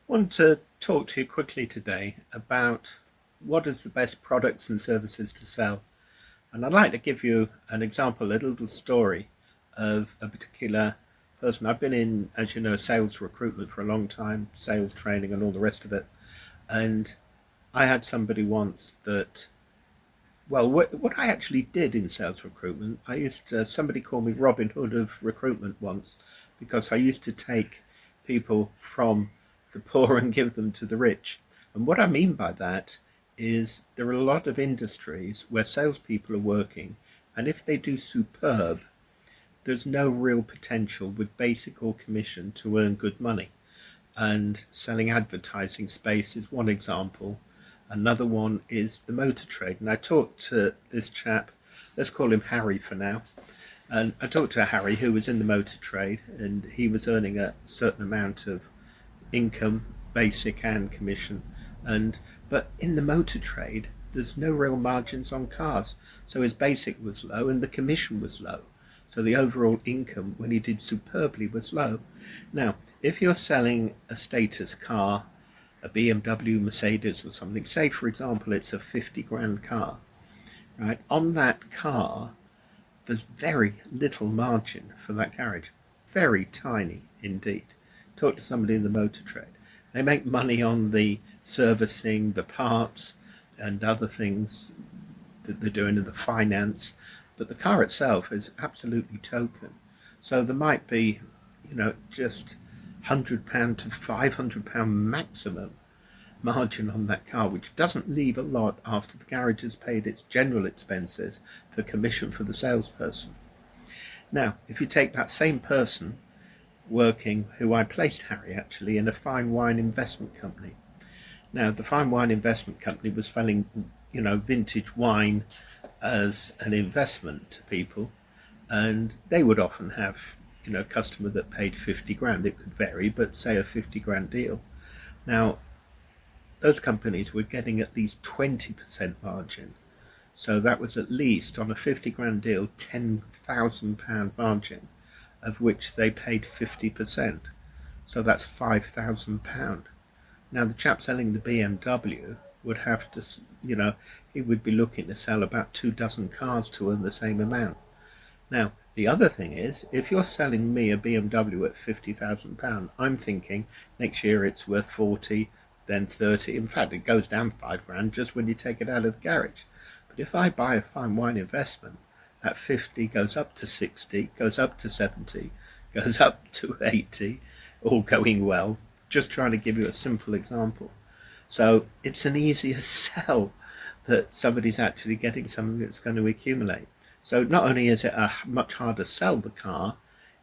Want to talk to you quickly today about what is the best products and services to sell. And I'd like to give you an example, a little story of a particular person. I've been in, as you know, sales recruitment for a long time, sales training and all the rest of it. And I had somebody once that, well, what I actually did in sales recruitment, somebody called me Robin Hood of recruitment once because I used to take people from the poor and give them to the rich. And what I mean by that is there are a lot of industries where salespeople are working, and if they do superb, there's no real potential with basic or commission to earn good money. And selling advertising space is one example. Another one is the motor trade. And I talked to this chap, let's call him Harry for now. And I talked to Harry, who was in the motor trade, and he was earning a certain amount of income, basic and commission. And but in the motor trade, there's no real margins on cars, so his basic was low and the commission was low. So the overall income, when he did superbly, was low. Now, if you're selling a status car, a BMW, Mercedes, or something, say for example it's a 50 grand car, right? On that car, there's very little margin for that garage, very tiny indeed. Talk to somebody in the motor trade. They make money on the servicing, the parts, and other things that they're doing in the finance, but the car itself is absolutely token. So there might be, just £100 to £500 maximum margin on that car, which doesn't leave a lot after the garage has paid its general expenses for commission for the salesperson. Now, if you take that same person working, who I placed Harry actually in a fine wine investment company. Now, the fine wine investment company was selling, vintage wine as an investment to people, and they would often have, a customer that paid 50 grand. It could vary, but say a 50 grand deal. Now, those companies were getting at least 20% margin. So that was at least on a 50 grand deal, £10,000 margin, of which they paid 50%. So that's £5,000. Now the chap selling the BMW would have to, he would be looking to sell about 2 dozen cars to earn the same amount. Now, the other thing is, if you're selling me a BMW at £50,000, I'm thinking next year it's worth 40, then 30. In fact, it goes down 5 grand just when you take it out of the garage. But if I buy a fine wine investment, that 50 goes up to 60, goes up to 70, goes up to 80, all going well. Just trying to give you a simple example. So it's an easier sell that somebody's actually getting something that's going to accumulate. So not only is it a much harder sell the car,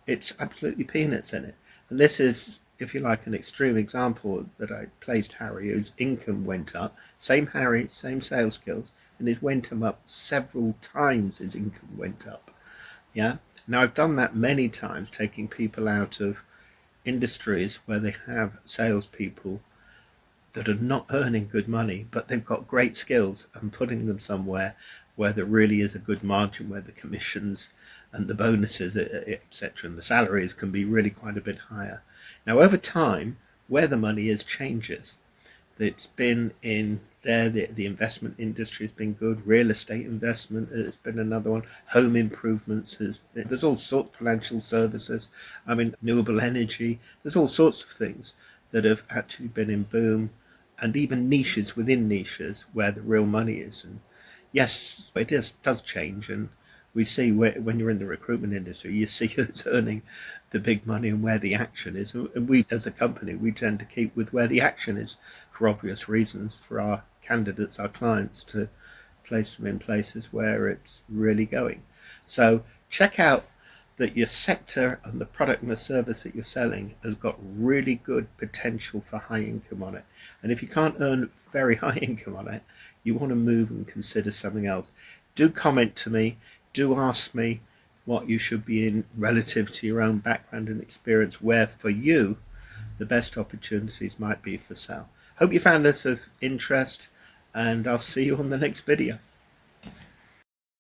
it's absolutely peanuts in it. And this is, if you like, an extreme example that I placed Harry, whose income went up. Same Harry, same sales skills, and it went him up several times. His income went up. Yeah. Now I've done that many times, taking people out of industries where they have salespeople that are not earning good money, but they've got great skills, and putting them somewhere where there really is a good margin, where the commissions and the bonuses, etc., and the salaries can be really quite a bit higher. Now, over time, where the money is changes. It's been in there, the investment industry has been good, real estate investment has been another one, home improvements, there's all sorts of financial services, renewable energy, there's all sorts of things that have actually been in boom, and even niches within niches where the real money is. And yes, it does change, and we see when you're in the recruitment industry, you see who's earning the big money and where the action is. And we, as a company, we tend to keep with where the action is for obvious reasons, for our candidates, our clients, to place them in places where it's really going. So check out that your sector and the product and the service that you're selling has got really good potential for high income on it. And if you can't earn very high income on it, you want to move and consider something else. Do comment to me, do ask me what you should be in relative to your own background and experience, where for you the best opportunities might be for sale. Hope you found this of interest, and I'll see you on the next video.